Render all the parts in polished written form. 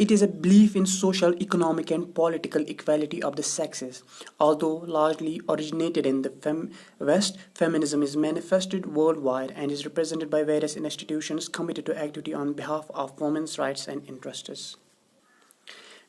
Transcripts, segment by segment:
It is a belief in social, economic, and political equality of the sexes. Although largely originated in the West, feminism is manifested worldwide and is represented by various institutions committed to activity on behalf of women's rights and interests.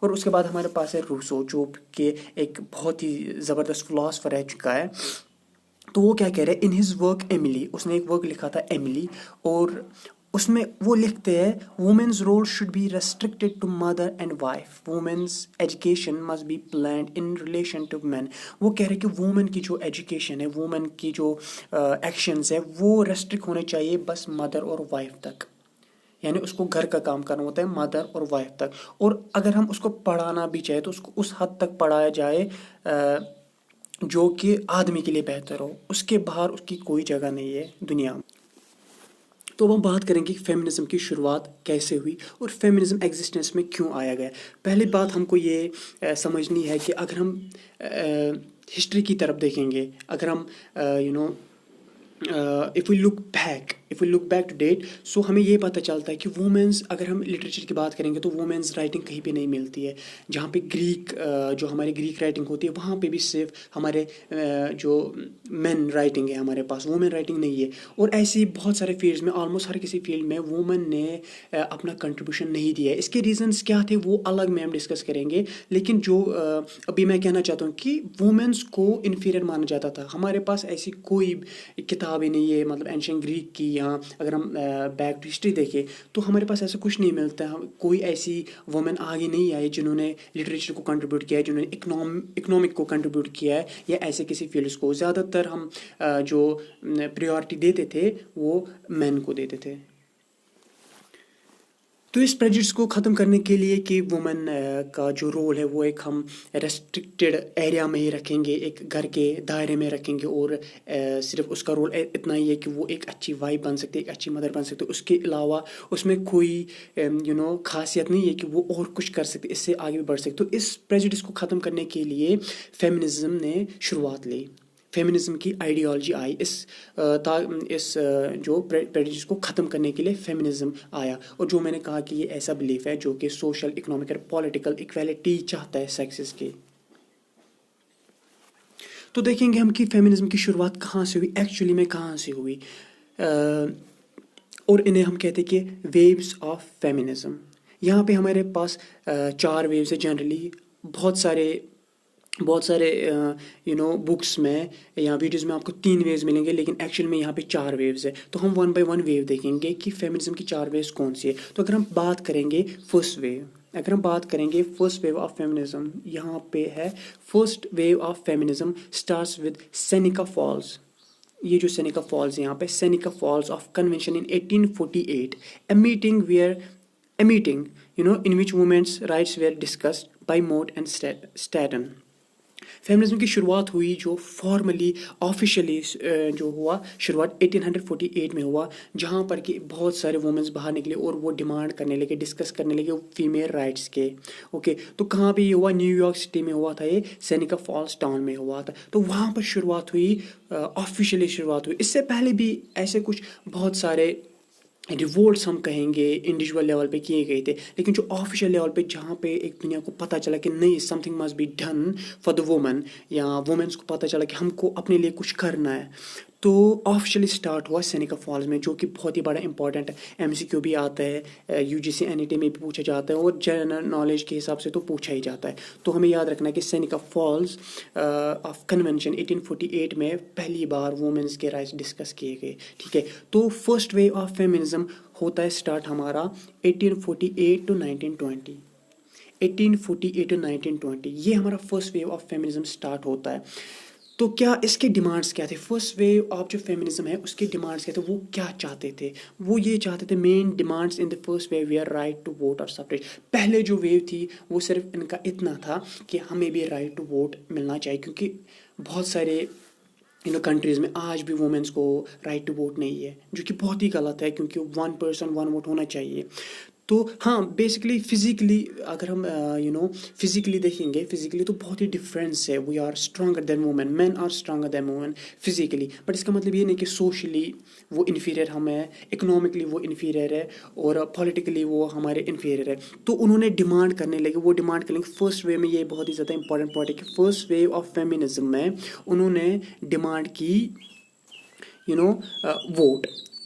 اور اس کے بعد ہمارے پاس ہے Rousseau جو کہ ایک بہت ہی زبردست فلاسفر رہ چکا ہے. تو وہ کیا کہہ رہے ہیں ان ہز ورک ایملی، اس نے ایک ورک لکھا تھا ایملی، اور اس میں وہ لکھتے ہیں women's role should be restricted to mother and wife, women's education must be planned in relation to men. وہ کہہ رہے ہیں کہ وومن کی جو ایجوکیشن ہے، وومن کی جو ایکشنز ہے وہ ریسٹرکٹ ہونے چاہیے بس مدر اور وائف تک، یعنی اس کو گھر کا کام کرنا ہوتا ہے مدر اور وائف تک. اور اگر ہم اس کو پڑھانا بھی چاہے تو اس کو اس حد تک پڑھایا جائے جو کہ آدمی کے لیے بہتر ہو، اس کے باہر اس کی کوئی جگہ نہیں ہے دنیا میں. تو ہم بات کریں گے کہ فیمنزم کی شروعات کیسے ہوئی اور فیمنزم ایگزسٹنس میں کیوں آیا گیا. پہلی بات ہم کو یہ سمجھنی ہے کہ اگر ہم ہسٹری کی طرف دیکھیں گے، اگر ہم if we look back to date، سو ہمیں یہ پتہ چلتا ہے کہ وومنز، اگر ہم لٹریچر کی بات کریں گے تو وومنز رائٹنگ کہیں پہ نہیں ملتی ہے. جہاں پہ گریک جو ہمارے گریک رائٹنگ ہوتی ہے وہاں پہ بھی صرف ہمارے جو مین رائٹنگ ہے ہمارے پاس، وومن رائٹنگ نہیں ہے. اور ایسے ہی بہت سارے فیلڈز میں، آلموسٹ ہر کسی فیلڈ میں وومن نے اپنا کنٹریبیوشن نہیں دیا ہے. اس کے ریزنس کیا تھے وہ الگ میں ہم ڈسکس کریں گے، لیکن جو ابھی میں کہنا چاہتا ہوں کہ وومنس کو انفیریئر مانا جاتا تھا. ہمارے پاس ایسی کوئی کتاب ہی نہیں ہے، مطلب اینشین گریک کی، یا اگر ہم بیک ٹو ہسٹری دیکھیں تو ہمارے پاس ایسا کچھ نہیں ملتا. کوئی ایسی وومن آگے نہیں آئی جنہوں نے لٹریچر کو کنٹریبیوٹ کیا ہے، جنہوں نے اکنامک کو کنٹریبیوٹ کیا ہے، یا ایسے کسی فیلڈس کو. زیادہ تر ہم جو پریورٹی دیتے تھے وہ مین کو دیتے تھے. تو اس پریجڈس کو ختم کرنے کے لیے کہ وومن کا جو رول ہے وہ ایک ہم ریسٹرکٹیڈ ایریا میں ہی رکھیں گے، ایک گھر کے دائرے میں رکھیں گے، اور صرف اس کا رول اتنا ہی ہے کہ وہ ایک اچھی وائف بن سکتی ہے، ایک اچھی مدر بن سکتی ہے. اس کے علاوہ اس میں کوئی خاصیت نہیں ہے کہ وہ اور کچھ کر سکتے، اس سے آگے بھی بڑھ سکتے. تو اس پریجڈس کو ختم کرنے کے لیے فیمنزم نے شروعات لی، فیمنزم کی آئیڈیالوجی آئی. اس جو پریجڈس کو ختم کرنے کے لیے فیمنزم آیا. اور جو میں نے کہا کہ یہ ایسا بلیف ہے جو کہ سوشل، اکنامک اور پولیٹیکل ایکویلٹی چاہتا ہے سیکسز کی. تو دیکھیں گے ہم کہ فیمنزم کی شروعات کہاں سے ہوئی، ایکچولی میں کہاں سے ہوئی. اور انہیں ہم کہتے ہیں کہ ویوز آف فیمنزم. یہاں پہ ہمارے پاس 4 ویوز ہیں جنرلی. بہت سارے بکس میں یا ویڈیوز میں آپ کو 3 ویوز ملیں گے، لیکن ایکچوئل میں یہاں پہ 4 ویوز ہے. تو ہم 1 بائی 1 ویو دیکھیں گے کہ فیمنزم کی 4 ویوز کون سی ہے. تو اگر ہم بات کریں گے فرسٹ ویو آف فیمنزم، یہاں پہ ہے first wave of feminism starts with Seneca Falls. یہ جو سینیکا فالز یہاں پہ Seneca Falls of convention in 1848، a meeting in which women's rights were discussed by Mott and Stanton. Feminism کی شروعات ہوئی جو فارملی آفیشلی جو ہوا، شروعات 1848 میں ہوا، جہاں پر کہ بہت سارے وومنز باہر نکلے اور وہ ڈیمانڈ کرنے لگے، ڈسکس کرنے لگے فیمیل رائٹس کے. اوکے، تو کہاں پہ یہ ہوا؟ نیو یارک سٹی میں ہوا تھا، یہ سینیکا فالز ٹاؤن میں ہوا تھا. تو وہاں پر شروعات ہوئی، آفیشلی شروعات ہوئی. اس سے پہلے بھی ایسے کچھ بہت سارے ریوولٹس ہم کہیں گے انڈیویجول لیول پہ کیے گئے تھے، لیکن جو آفیشیل لیول پہ جہاں پہ ایک دنیا کو پتہ چلا کہ نہیں، something must be done for the women, یا وومنس کو پتہ چلا کہ ہم کو اپنے لیے کچھ کرنا ہے، تو آفیشیلی اسٹارٹ ہوا سینیکا فالز میں، جو کہ بہت ہی بڑا امپورٹنٹ ہے. MCQ بھی آتا ہے، UGC NET میں بھی پوچھا جاتا ہے، اور جنرل نالج کے حساب سے تو پوچھا ہی جاتا ہے. تو ہمیں یاد رکھنا ہے کہ سینیکا فالز آف کنونشن 1848 میں پہلی بار وومنس کے رائٹس ڈسکس کیے گئے. ٹھیک ہے، تو فرسٹ ویو آف فیمنزم ہوتا ہے اسٹارٹ ہمارا 1848 to 1920. 1848 to 1920 یہ ہمارا first wave of feminism start ہوتا ہے. تو کیا اس کے ڈیمانڈس کیا تھے؟ فرسٹ ویو آف جو فیمنزم ہے اس کے ڈیمانڈس کیا تھے، وہ کیا چاہتے تھے؟ وہ یہ چاہتے تھے، main demands in the first wave were right to vote اور سفریج. پہلے جو ویو تھی وہ صرف ان کا اتنا تھا کہ ہمیں بھی رائٹ ٹو ووٹ ملنا چاہیے، کیونکہ بہت سارے کنٹریز میں آج بھی وومنس کو رائٹ ٹو ووٹ نہیں ہے، جو کہ بہت ہی غلط ہے، کیونکہ 1 person 1 vote ہونا چاہیے. تو ہاں، بیسکلی فزیکلی اگر ہم فزیکلی دیکھیں گے، فزیکلی تو بہت ہی ڈفرینس ہے. We are stronger than women, men are stronger than women physically. But اس کا مطلب یہ نہیں کہ سوشلی وہ انفیریئر ہم ہے، اکنامکلی وہ انفیریئر ہے، اور پولیٹیکلی وہ ہمارے انفیریئر ہے. تو انہوں نے ڈیمانڈ کرنے لگے، وہ ڈیمانڈ کریں گے فرسٹ ویو میں. یہ بہت ہی زیادہ امپورٹنٹ پوائنٹ ہے کہ فرسٹ ویو آف فیمنزم میں انہوں نے ڈیمانڈ کی ووٹ.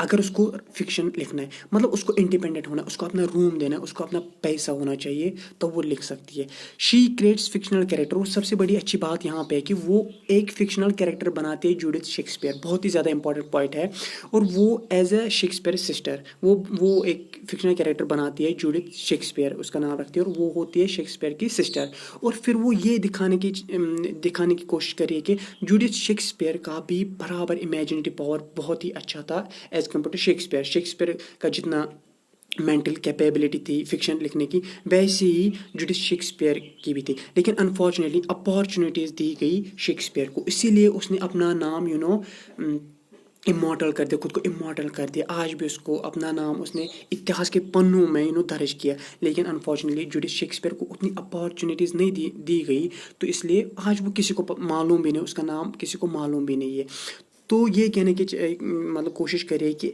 اگر اس کو فکشن لکھنا ہے مطلب اس کو انڈیپینڈنٹ ہونا ہے, اس کو اپنا روم دینا ہے, اس کو اپنا پیسہ ہونا چاہیے, تو وہ لکھ سکتی ہے. شی کریٹس فکشنل کیریکٹر, اور سب سے بڑی اچھی بات یہاں پہ ہے کہ وہ ایک فکشنل کیریکٹر بناتی ہے جوڈتھ شیکسپیئر, بہت ہی زیادہ امپورٹنٹ پوائنٹ ہے. اور وہ ایز اے شیکسپیئر سسٹر, وہ ایک فکشنل کیریکٹر بناتی ہے جوڈتھ شیکسپیئر, اس کا نام رکھتی ہے, اور وہ ہوتی ہے شیکسپیئر کی سسٹر. اور پھر وہ یہ دکھانے کی کوشش کری کہ جوڈتھ شیکسپیئر کا بھی برابر امیجنیٹو پاور بہت ہی اچھا تھا ایز کمپیئر ٹو شیکسپیئر کا جتنا مینٹل کیپیبلٹی تھی فکشن لکھنے کی ویسے ہی جوڈتھ شیکسپیئر کی بھی تھی. لیکن انفارچونیٹلی اپارچونیٹیز دی گئی شیکسپیئر کو, اسی لیے اس نے اپنا نام امورٹل کر دیا, خود کو امورٹل کر دیا. آج بھی اس کو اپنا نام اس نے اتہاس کے پنوں میں درج کیا. لیکن انفارچونیٹلی جوڈتھ شیکسپیئر کو اتنی اپارچونیٹیز نہیں دی گئی, تو اس لیے آج وہ کسی کو معلوم بھی نہیں, اس کا نام کسی کو معلوم بھی نہیں ہے. تو یہ کہنے کی مطلب کوشش کرے کہ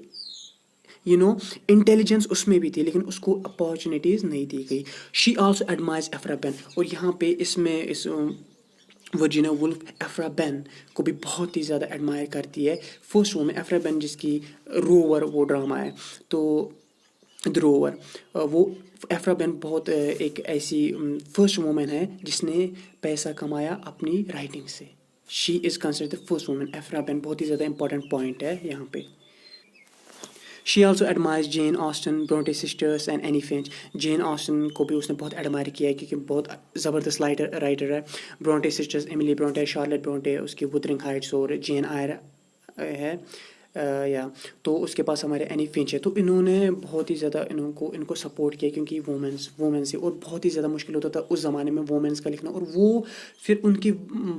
انٹیلیجنس اس میں بھی تھی لیکن اس کو اپارچونیٹیز نہیں دی گئی. شی آلسو ایڈمائرز ایفرا بین, اور یہاں پہ اس ورجینیا وولف ایفرا بین کو بھی بہت ہی زیادہ ایڈمائر کرتی ہے. فرسٹ وومن ایفرا بین جس کی روور وہ ڈرامہ ہے, تو دی روور, وہ ایفرا بین بہت ایک ایسی فرسٹ وومن ہے جس نے پیسہ کمایا اپنی رائٹنگ سے. She is considered the first woman. Aphra Behn بہت ہی زیادہ امپورٹنٹ پوائنٹ ہے یہاں پہ. She also admires Jane Austen, Bronte sisters and Anne Finch. Jane Austen کو بھی اس نے بہت ایڈمائر کیا ہے کیونکہ بہت زبردست رائٹر ہے. Bronte sisters, Emily Bronte, Charlotte Bronte, اس کی وتھرنگ ہائٹس, اور جین آئر ہے تو اس کے پاس ہمارے اینی فنچ ہے. تو انہوں نے بہت ہی زیادہ ان کو سپورٹ کیا کیونکہ وومنس ہے, اور بہت ہی زیادہ مشکل ہوتا تھا اس زمانے میں وومنس کا لکھنا, اور وہ پھر ان کی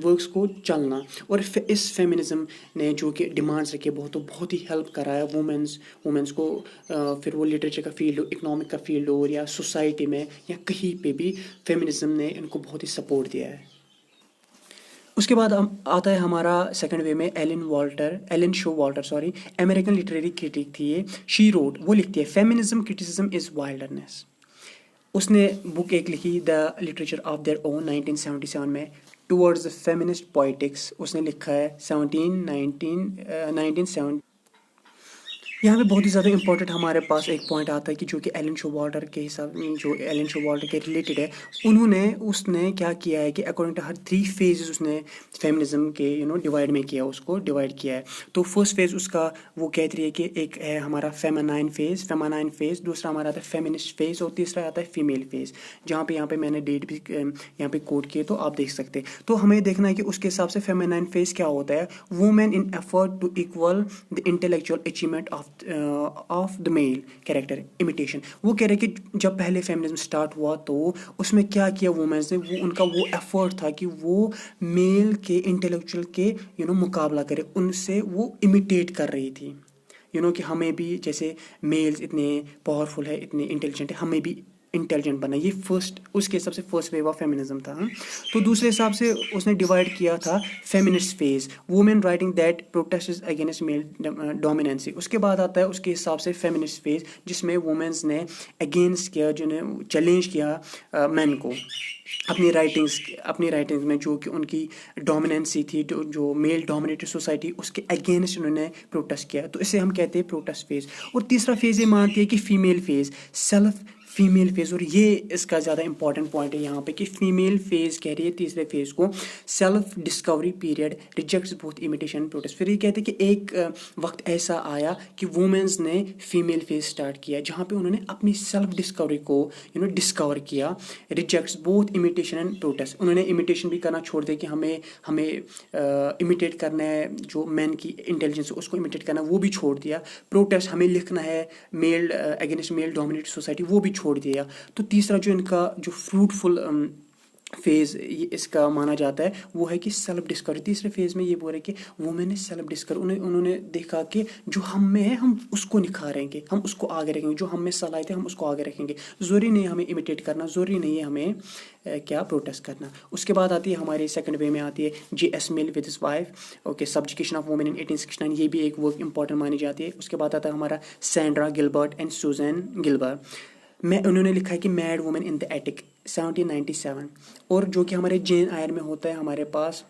ورکس کو چلنا. اور اس فیمنزم نے جو کہ ڈیمانڈس رکھے بہت ہی ہیلپ کرایا وومنس کو. پھر وہ لٹریچر کا فیلڈ ہو, اکنامک کا فیلڈ ہو, یا سوسائٹی میں یا کہیں پہ بھی فیمنزم نے ان کو بہت ہی سپورٹ دیا ہے. اس کے بعد آتا ہے ہمارا سیکنڈ وے میں Elaine Showalter American literary critic تھی یہ. شی روٹ, وہ لکھتی ہے فیمنزم کرٹیسزم از وائلڈرنیس. اس نے بک ایک لکھی the literature of their own 1977 میں, ٹورڈز دا فیمنسٹ پوئٹکس. اس نے لکھا ہے 1970. یہاں پہ بہت ہی زیادہ امپورٹنٹ ہمارے پاس ایک پوائنٹ آتا ہے کہ جو کہ ایلن شو والٹر کے حساب جو ایلن شو والٹر کے ریلیٹڈ ہے. اس نے کیا کیا ہے کہ اکارڈنگ ٹو ہر 3 phases اس نے فیمنزم کے ڈیوائڈ میں کیا, اس کو ڈیوائڈ کیا ہے. تو فرسٹ فیز اس کا وہ کہتی ہے کہ ایک ہے ہمارا فیمنائن فیز, دوسرا ہمارا آتا ہے فیمنسٹ فیز, اور تیسرا آتا ہے فیمیل فیز. یہاں پہ میں نے ڈیٹ بھی یہاں پہ کوٹ کیے تو آپ دیکھ سکتے. تو ہمیں دیکھنا ہے کہ اس کے حساب سے فیمنائن فیز کیا ہوتا ہے. Women in effort to equal the intellectual achievement of the male character imitation. وہ کہہ رہے کہ جب پہلے فیمنزم اسٹارٹ ہوا تو اس میں کیا وومنس نے, وہ ان کا وہ ایفرٹ تھا کہ وہ میل کے انٹلیکچوئل کے مقابلہ کرے, ان سے وہ امیٹیٹ کر رہی تھی. کہ ہمیں بھی جیسے میلز اتنے پاورفل ہے, اتنے انٹیلیجنٹ ہے, ہمیں بھی انٹیلیجنٹ بنا. یہ اس کے حساب سے فرسٹ ویو آف فیمنزم تھا. تو دوسرے حساب سے اس نے ڈیوائڈ کیا تھا feminist phase, women writing that protests against male dominancy. اس کے بعد آتا ہے اس کے حساب سے فیمنسٹ فیز جس میں وومنس نے اگینسٹ کیا, چیلنج کیا مین کو اپنی رائٹنگز میں, جو کہ ان کی ڈومیننسی تھی, جو میل ڈومینیٹڈ سوسائٹی, اس کے اگینسٹ انہوں نے پروٹیسٹ کیا. تو اسے ہم کہتے ہیں پروٹیسٹ فیز. اور تیسرا فیز یہ مانتی ہے کہ فیمیل فیز, اور یہ اس کا زیادہ امپورٹنٹ پوائنٹ ہے یہاں پہ کہ فیمیل فیز کہہ رہی ہے تیسرے فیز کو self Discovery period rejects both imitation protest. پھر یہ کہتے ہیں کہ ایک وقت ایسا آیا کہ وومنس نے فیمیل فیز اسٹارٹ کیا جہاں پہ انہوں نے اپنی سیلف ڈسکوری کو ڈسکور کیا. Rejects both imitation and protest. انہوں نے امیٹیشن بھی کرنا چھوڑ دیا کہ ہمیں امیٹیٹ کرنا ہے, جو مین کی انٹیلیجنس ہے اس کو امیٹیٹ کرنا ہے, وہ بھی چھوڑ دیا. پروٹیسٹ ہمیں لکھنا ہے میل اگینسٹ میل ڈومینیٹڈ سوسائٹی, وہ بھی چھوڑ دیا. تو تیسرا جو ان کا جو فروٹفل فیز اس کا مانا جاتا ہے وہ ہے کہ سیلف ڈسکوری. تیسرے فیز میں یہ بول رہے کہ وومن نے سیلف ڈسکوری, انہوں نے دیکھا کہ جو ہم میں ہے ہم اس کو نکھاریں گے, ہم اس کو آگے رکھیں گے, جو ہم میں صلاحیت ہے ہم اس کو آگے رکھیں گے. ضروری نہیں ہے ہمیں امیٹیٹ کرنا, ضروری نہیں ہے ہمیں پروٹیسٹ کرنا. اس کے بعد آتی ہے ہماری سیکنڈ وے میں آتی ہے J S Mill with his wife, subjection of women in 1869. یہ بھی ایک ورک امپورٹنٹ مانی جاتی ہے. اس کے بعد آتا ہے ہمارا Sandra Gilbert and Suzanne Gilbert. انہوں نے لکھا ہے کہ میڈ وومن ان دا ایٹک 1797. اور جو کہ ہمارے جین آئر میں ہوتا ہے ہمارے پاس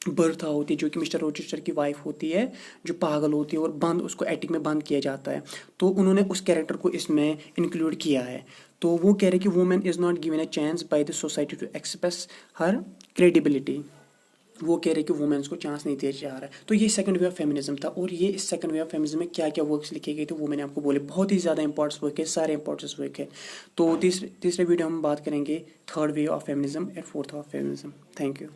برتھا ہوتی ہے جو کہ مسٹر روچسٹر کی وائف ہوتی ہے جو پاگل ہوتی ہے اور بند اس کو ایٹک میں بند کیا جاتا ہے. تو انہوں نے اس کیریکٹر کو اس میں انکلوڈ کیا ہے. تو وہ کہہ رہے کہ women is not given a chance by the society to express her credibility. وہ کہہ رہے کہ وومینس کو چانس نہیں دیا جا رہا ہے. تو یہ سیکنڈ وے آف فیمنزم تھا. اور یہ اس سیکنڈ وے آف فیمنزم میں کیا کیا ورکس لکھے گئے تھے وہ میں نے آپ کو بولے. بہت ہی زیادہ امپورٹنس ورک ہے, سارے امپورٹنس ورک ہے. تو تیسرے ویڈیو ہم بات کریں گے third wave of feminism and fourth of feminism. Thank you.